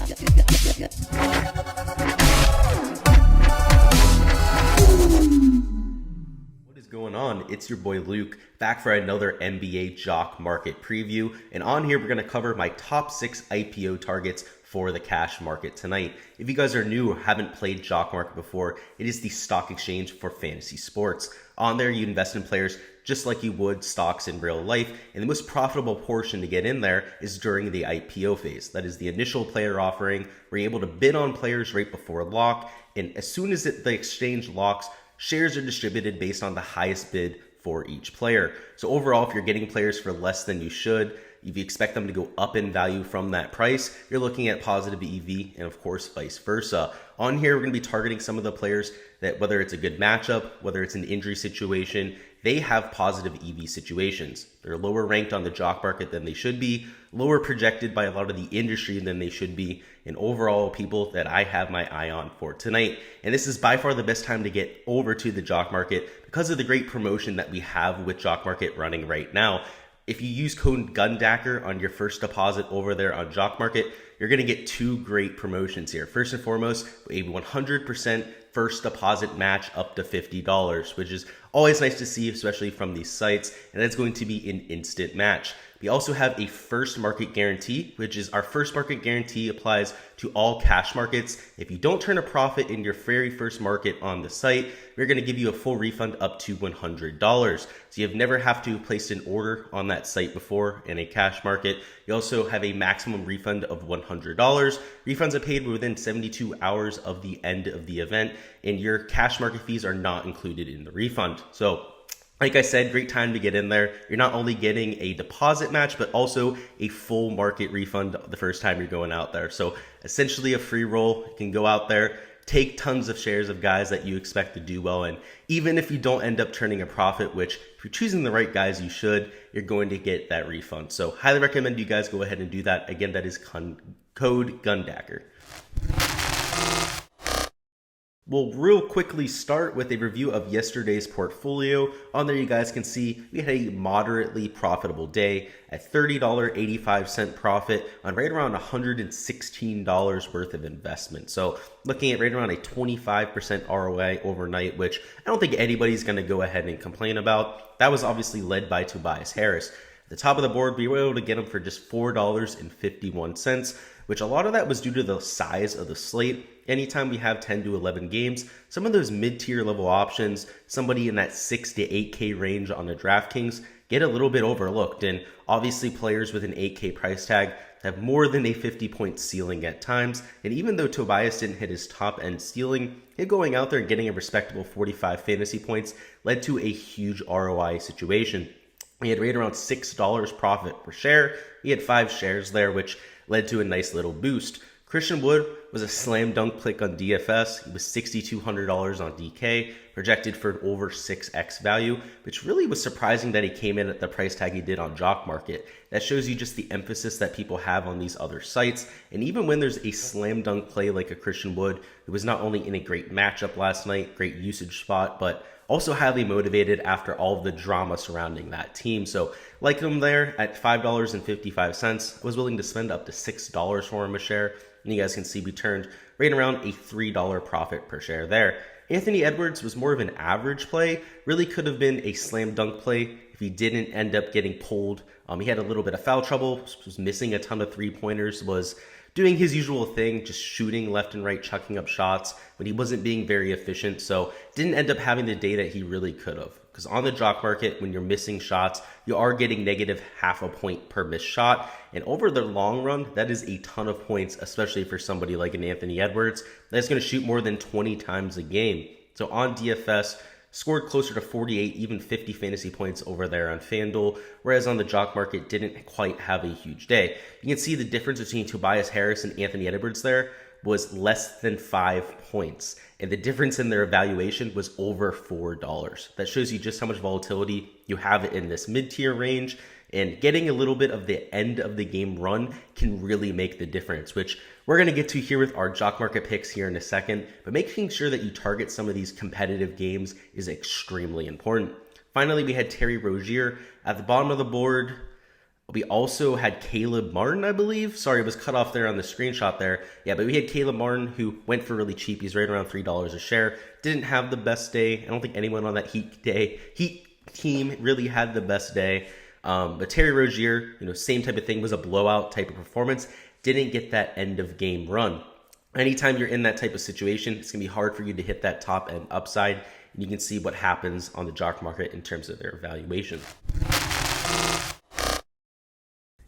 What is going on? It's your boy Luke, back for another NBA Jock Market preview. And on here, we're going to cover my top 6 IPO targets for the cash market tonight. If you guys are new or haven't played Jock Market before, it is the stock exchange for fantasy sports. On there, you invest in players just like you would stocks in real life. And the most profitable portion to get in there is during the IPO phase. That is the initial player offering, where you're able to bid on players right before lock. And as soon as the exchange locks, shares are distributed based on the highest bid for each player. So overall, if you're getting players for less than you should, if you expect them to go up in value from that price, you're looking at positive EV, and of course, vice versa. On here, we're going to be targeting some of the players that, whether it's a good matchup, whether it's an injury situation, they have positive EV situations. They're lower ranked on the jock market than they should be, lower projected by a lot of the industry than they should be, and overall people that I have my eye on for tonight. And this is by far the best time to get over to the jock market because of the great promotion that we have with jock market running right now. If you use code Gundacker on your first deposit over there on Jock Market, you're going to get 2 great promotions here. First and foremost, a 100% first deposit match up to $50, which is always nice to see, especially from these sites, and that's going to be an instant match. We also have a first market guarantee, which is our first market guarantee applies to all cash markets. If you don't turn a profit in your very first market on the site, we're going to give you a full refund up to $100. So you've never have to place an order on that site before in a cash market. You also have a maximum refund of $100. Refunds are paid within 72 hours of the end of the event, and your cash market fees are not included in the refund. So like I said, great time to get in there. You're not only getting a deposit match, but also a full market refund the first time you're going out there. So essentially a free roll. You can go out there, take tons of shares of guys that you expect to do well. And even if you don't end up turning a profit, which if you're choosing the right guys, you should, you're going to get that refund. So highly recommend you guys go ahead and do that. Again, that is code Gundacker. We'll real quickly start with a review of yesterday's portfolio. On there, you guys can see we had a moderately profitable day at $30.85 profit on right around $116 worth of investment. So looking at right around a 25% ROI overnight, which I don't think anybody's going to go ahead and complain about. That was obviously led by Tobias Harris. At the top of the board, we were able to get him for just $4.51, which a lot of that was due to the size of the slate. Anytime we have 10 to 11 games, some of those mid-tier level options, somebody in that 6 to 8K range on the DraftKings, get a little bit overlooked. And obviously players with an 8K price tag have more than a 50-point ceiling at times. And even though Tobias didn't hit his top end ceiling, him going out there and getting a respectable 45 fantasy points led to a huge ROI situation. He had right around $6 profit per share. He had 5 shares there, which led to a nice little boost. Christian Wood was a slam dunk pick on DFS. He was $6,200 on DK, projected for an over 6x value, which really was surprising that he came in at the price tag he did on Jock Market. That shows you just the emphasis that people have on these other sites. And even when there's a slam dunk play like a Christian Wood, who was not only in a great matchup last night, great usage spot, but also highly motivated after all of the drama surrounding that team. So like him there at $5.55, I was willing to spend up to $6 for him a share. And you guys can see we turned right around a $3 profit per share there. Anthony Edwards was more of an average play, really could have been a slam dunk play if he didn't end up getting pulled. He had a little bit of foul trouble, was missing a ton of 3-pointers, was doing his usual thing, just shooting left and right, chucking up shots, but he wasn't being very efficient, so didn't end up having the day that he really could have. Because on the jock market, when you're missing shots, you are getting negative ½ point per missed shot. And over the long run, that is a ton of points, especially for somebody like an Anthony Edwards that's going to shoot more than 20 times a game. So on DFS, scored closer to 48, even 50 fantasy points over there on FanDuel, whereas on the jock market didn't quite have a huge day. You can see the difference between Tobias Harris and Anthony Edwards there was less than 5 points. And the difference in their evaluation was over $4. That shows you just how much volatility you have in this mid-tier range. And getting a little bit of the end of the game run can really make the difference, which we're going to get to here with our jock market picks here in a second. But making sure that you target some of these competitive games is extremely important. Finally, we had Terry Rozier at the bottom of the board. We also had Caleb Martin, I believe. Sorry, it was cut off there on the screenshot there. Yeah, but we had Caleb Martin, who went for really cheap. He's right around $3 a share. Didn't have the best day. I don't think anyone on that Heat team really had the best day. But Terry Rozier, same type of thing, was a blowout type of performance. Didn't get that end of game run. Anytime you're in that type of situation, it's going to be hard for you to hit that top end upside. And you can see what happens on the jock market in terms of their valuation.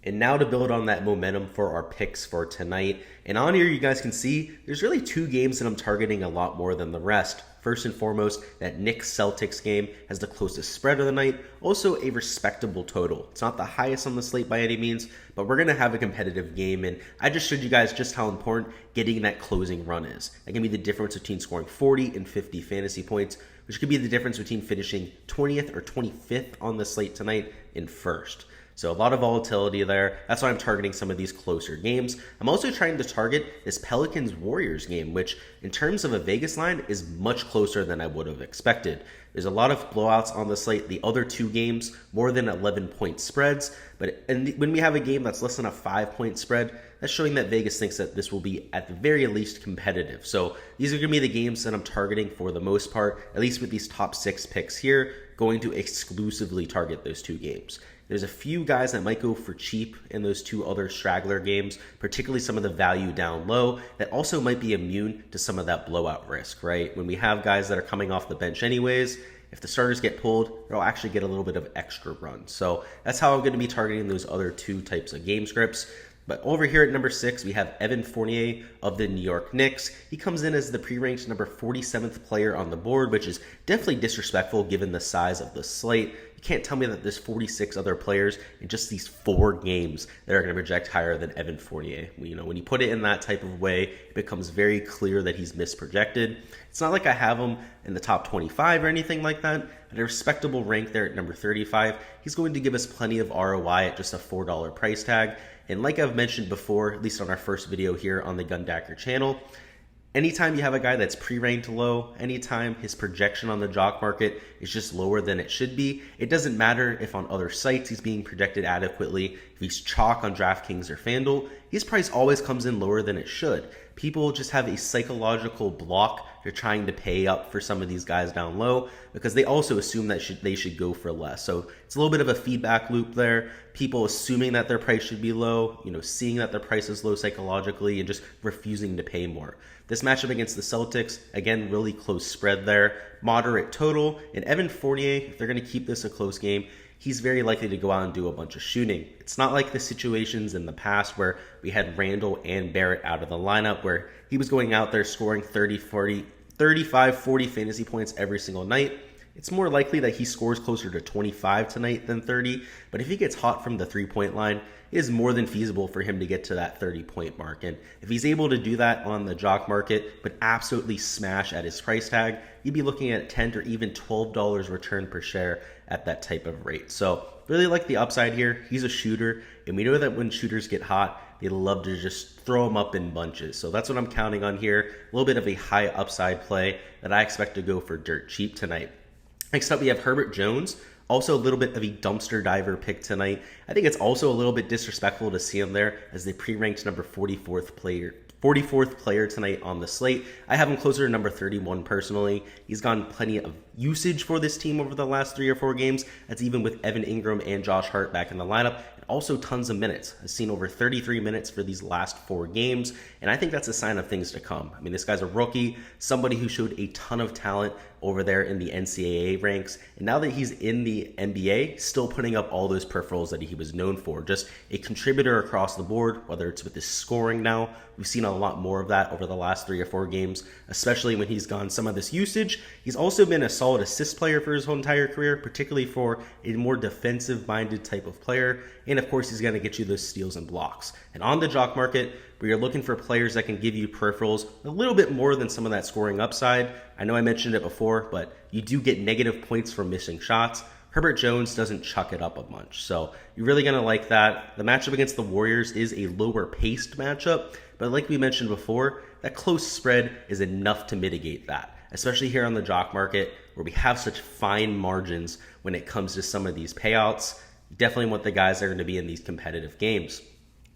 And now to build on that momentum for our picks for tonight. And on here, you guys can see there's really two games that I'm targeting a lot more than the rest. First and foremost, that Knicks-Celtics game has the closest spread of the night. Also a respectable total. It's not the highest on the slate by any means, but we're going to have a competitive game. And I just showed you guys just how important getting that closing run is. That can be the difference between scoring 40 and 50 fantasy points, which could be the difference between finishing 20th or 25th on the slate tonight in first. So a lot of volatility there. That's why I'm targeting some of these closer games. I'm also trying to target this Pelicans-Warriors game, which in terms of a Vegas line is much closer than I would have expected. There's a lot of blowouts on the slate. The other two games, more than 11-point spreads. And when we have a game that's less than a 5-point spread, that's showing that Vegas thinks that this will be at the very least competitive. So these are going to be the games that I'm targeting for the most part, at least with these top 6 picks here, going to exclusively target those two games. There's a few guys that might go for cheap in those two other straggler games, particularly some of the value down low that also might be immune to some of that blowout risk, right? When we have guys that are coming off the bench anyways, if the starters get pulled, they'll actually get a little bit of extra run. So that's how I'm going to be targeting those other two types of game scripts. But over here at number 6, we have Evan Fournier of the New York Knicks. He comes in as the pre-ranked number 47th player on the board, which is definitely disrespectful given the size of the slate. You can't tell me that there's 46 other players in just these 4 games that are going to project higher than Evan Fournier. When you put it in that type of way, it becomes very clear that he's misprojected. It's not like I have him in the top 25 or anything like that. At a respectable rank there at number 35, he's going to give us plenty of ROI at just a $4 price tag. And like I've mentioned before, at least on our first video here on the Gundacker channel, anytime you have a guy that's pre-ranked low, anytime his projection on the jock market is just lower than it should be, it doesn't matter if on other sites he's being projected adequately, if he's chalk on DraftKings or FanDuel, his price always comes in lower than it should. People just have a psychological block. They're trying to pay up for some of these guys down low because they also assume that they should go for less. So it's a little bit of a feedback loop there. People assuming that their price should be low, seeing that their price is low psychologically and just refusing to pay more. This matchup against the Celtics, again, really close spread there, moderate total. And Evan Fournier, if they're going to keep this a close game, he's very likely to go out and do a bunch of shooting. It's not like the situations in the past where we had Randall and Barrett out of the lineup where he was going out there scoring 35, 40 fantasy points every single night. It's more likely that he scores closer to 25 tonight than 30, but if he gets hot from the three-point line, it is more than feasible for him to get to that 30-point mark. And if he's able to do that on the jock market, but absolutely smash at his price tag, you'd be looking at $10 or even $12 return per share at that type of rate. So really like the upside here. He's a shooter, and we know that when shooters get hot, they love to just throw them up in bunches. So that's what I'm counting on here. A little bit of a high upside play that I expect to go for dirt cheap tonight. Next up, we have Herbert Jones. Also a little bit of a dumpster diver pick tonight. I think it's also a little bit disrespectful to see him there as the pre-ranked number 44th player tonight on the slate. I have him closer to number 31 personally. He's gotten plenty of usage for this team over the last 3 or 4 games. That's even with Evan Ingram and Josh Hart back in the lineup. And also tons of minutes. I've seen over 33 minutes for these last 4 games. And I think that's a sign of things to come. I mean, this guy's a rookie, somebody who showed a ton of talent over there in the NCAA ranks. And now that he's in the NBA, still putting up all those peripherals that he was known for. Just a contributor across the board, whether it's with his scoring now. We've seen a lot more of that over the last 3 or 4 games, especially when he's gone some of this usage. He's also been a solid assist player for his whole entire career, particularly for a more defensive-minded type of player. And of course, he's going to get you those steals and blocks. And on the jock market, where you're looking for players that can give you peripherals a little bit more than some of that scoring upside. I know I mentioned it before, but you do get negative points from missing shots. Herbert Jones doesn't chuck it up a bunch, so you're really going to like that. The matchup against the Warriors is a lower paced matchup, but like we mentioned before, that close spread is enough to mitigate that, especially here on the jock market where we have such fine margins when it comes to some of these payouts. Definitely want the guys that are going to be in these competitive games.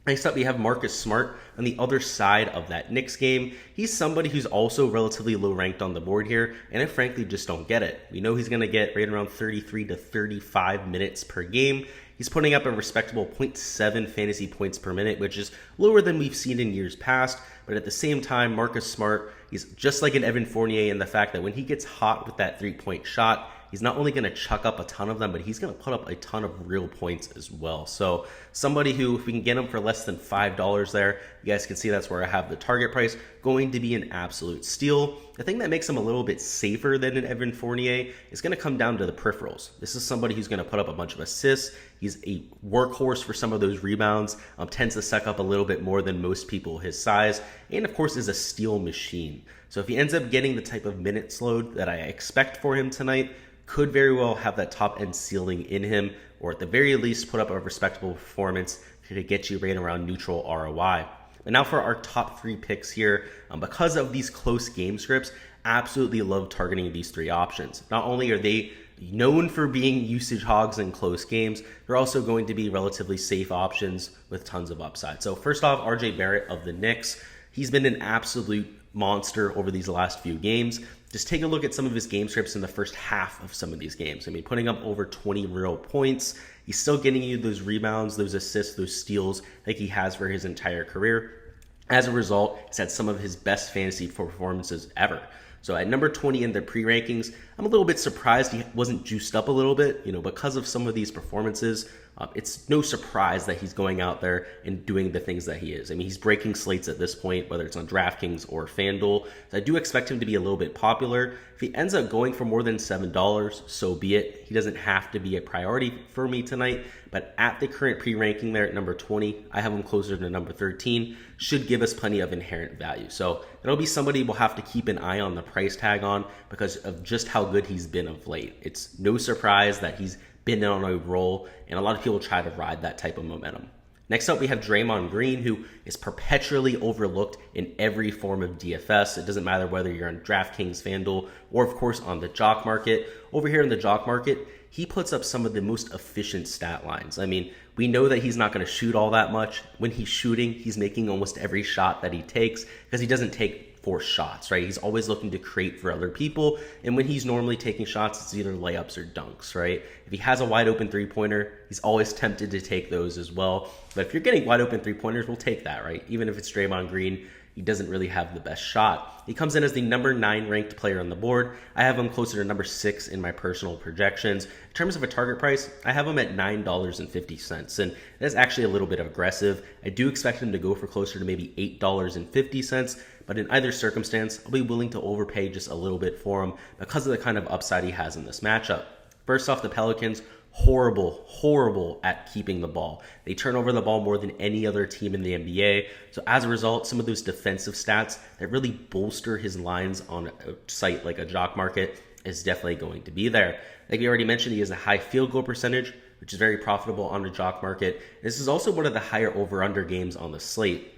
Next up, we have Marcus Smart on the other side of that Knicks game. He's somebody who's also relatively low ranked on the board here, and I frankly just don't get it. We know he's going to get right around 33 to 35 minutes per game. He's putting up a respectable 0.7 fantasy points per minute, which is lower than we've seen in years past. But at the same time, Marcus Smart, he's just like an Evan Fournier in the fact that when he gets hot with that three-point shot, he's not only going to chuck up a ton of them, but he's going to put up a ton of real points as well. So somebody who, if we can get him for less than $5 there, you guys can see that's where I have the target price, going to be an absolute steal. The thing that makes him a little bit safer than an Evan Fournier is going to come down to the peripherals. This is somebody who's going to put up a bunch of assists. He's a workhorse for some of those rebounds, tends to suck up a little bit more than most people his size, and of course is a steal machine. So if he ends up getting the type of minutes load that I expect for him tonight, could very well have that top end ceiling in him, or at the very least put up a respectable performance to get you right around neutral ROI. And now for our top 3 picks here, because of these close game scripts, absolutely love targeting these 3 options. Not only are they known for being usage hogs in close games, they're also going to be relatively safe options with tons of upside. So first off, RJ Barrett of the Knicks. He's been an absolute monster over these last few games. Just take a look at some of his game scripts in the first half of some of these games. I mean, putting up over 20 real points. He's still getting you those rebounds, those assists, those steals like he has for his entire career. As a result, he's had some of his best fantasy performances ever. So at number 20 in the pre-rankings, I'm a little bit surprised he wasn't juiced up a little bit, because of some of these performances. It's no surprise that he's going out there and doing the things that he is. I mean, he's breaking slates at this point, whether it's on DraftKings or FanDuel. So I do expect him to be a little bit popular. If he ends up going for more than $7, so be it. He doesn't have to be a priority for me tonight. But at the current pre-ranking there at number 20, I have him closer to number 13. Should give us plenty of inherent value. So it'll be somebody we'll have to keep an eye on the price tag on because of just how good he's been of late. It's no surprise that he's been on a roll, and a lot of people try to ride that type of momentum. Next up, we have Draymond Green, who is perpetually overlooked in every form of DFS. It doesn't matter whether you're on DraftKings, FanDuel, or of course on the Jock Market. Over here in the Jock Market, he puts up some of the most efficient stat lines. I mean, we know that he's not going to shoot all that much. When he's shooting, he's making almost every shot that he takes because he doesn't take forced shots, right? He's always looking to create for other people. And when he's normally taking shots, it's either layups or dunks, right? If he has a wide open 3-pointer, he's always tempted to take those as well. But if you're getting wide open 3-pointers, we'll take that, right? Even if it's Draymond Green, he doesn't really have the best shot. He comes in as the number 9 ranked player on the board. I have him closer to number 6 in my personal projections. In terms of a target price, I have him at $9.50, and that's actually a little bit aggressive. I do expect him to go for closer to maybe $8.50, but in either circumstance, I'll be willing to overpay just a little bit for him because of the kind of upside he has in this matchup. First off, the Pelicans, horrible at keeping the ball. They turn over the ball more than any other team in the NBA. So as a result, some of those defensive stats that really bolster his lines on a site like a Jock Market is definitely going to be there. Like we already mentioned, he has a high field goal percentage, which is very profitable on a Jock Market. This is also one of the higher over-under games on the slate.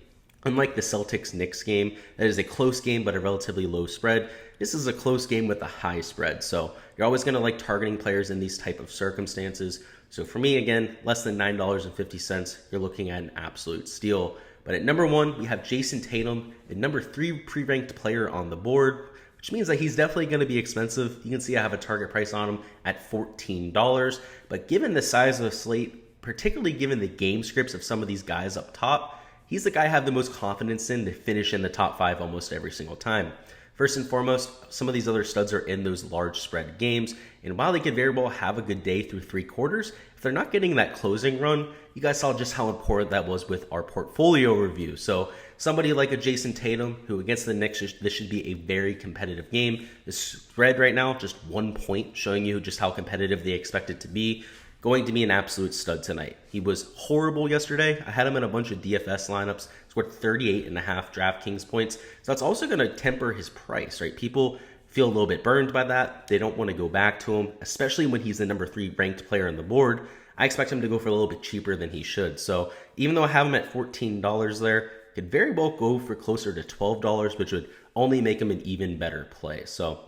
Unlike the Celtics-Knicks game, that is a close game but a relatively low spread, this is a close game with a high spread. So you're always going to like targeting players in these type of circumstances. So for me, again, less than $9.50, you're looking at an absolute steal. But at number 1, we have Jason Tatum, the number 3 pre-ranked player on the board, which means that he's definitely going to be expensive. You can see I have a target price on him at $14. But given the size of the slate, particularly given the game scripts of some of these guys up top, he's the guy I have the most confidence in to finish in the top 5 almost every single time. First and foremost, some of these other studs are in those large spread games, and while they could very well have a good day through 3 quarters, if they're not getting that closing run, you guys saw just how important that was with our portfolio review. So somebody like a Jason Tatum, who against the Knicks, this should be a very competitive game. The spread right now, just 1 point, showing you just how competitive they expect it to be. Going to be an absolute stud tonight. He was horrible yesterday. I had him in a bunch of DFS lineups. Scored 38.5 DraftKings points. So that's also going to temper his price, right? People feel a little bit burned by that. They don't want to go back to him, especially when he's the number 3 ranked player on the board. I expect him to go for a little bit cheaper than he should. So even though I have him at $14 there, could very well go for closer to $12, which would only make him an even better play. So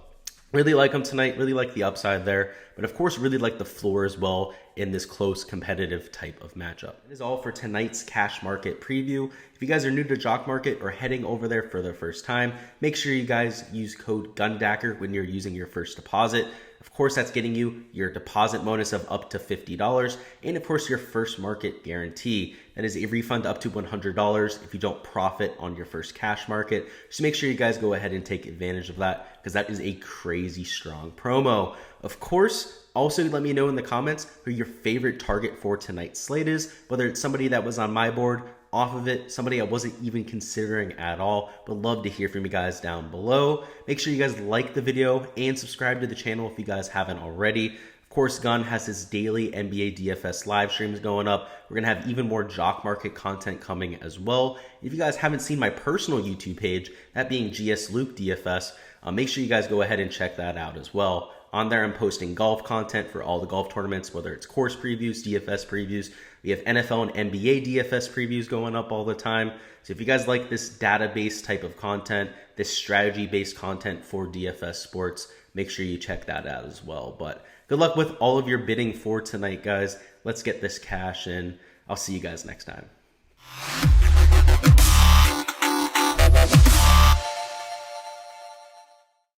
Really like them tonight, really like the upside there, but of course really like the floor as well in this close competitive type of matchup. That is all for tonight's cash market preview. If you guys are new to Jock Market or heading over there for the first time, make sure you guys use code Gundacker when you're using your first deposit. Of course, that's getting you your deposit bonus of up to $50 and of course your first market guarantee. That is a refund up to $100 if you don't profit on your first cash market. So make sure you guys go ahead and take advantage of that because that is a crazy strong promo. Of course, also let me know in the comments who your favorite target for tonight's slate is, whether it's somebody that was on my board, off of it, somebody I wasn't even considering at all, but love to hear from you guys down below. Make sure you guys like the video and subscribe to the channel if you guys haven't already. Of course, Gun has his daily NBA DFS live streams going up. We're going to have even more Jock Market content coming as well. If you guys haven't seen my personal YouTube page, that being Gsluke DFS, make sure you guys go ahead and check that out as well. On there, I'm posting golf content for all the golf tournaments, whether it's course previews, DFS previews. We have NFL and NBA DFS previews going up all the time. So if you guys like this database type of content, this strategy-based content for DFS sports, make sure you check that out as well. But good luck with all of your bidding for tonight, guys. Let's get this cash in. I'll see you guys next time.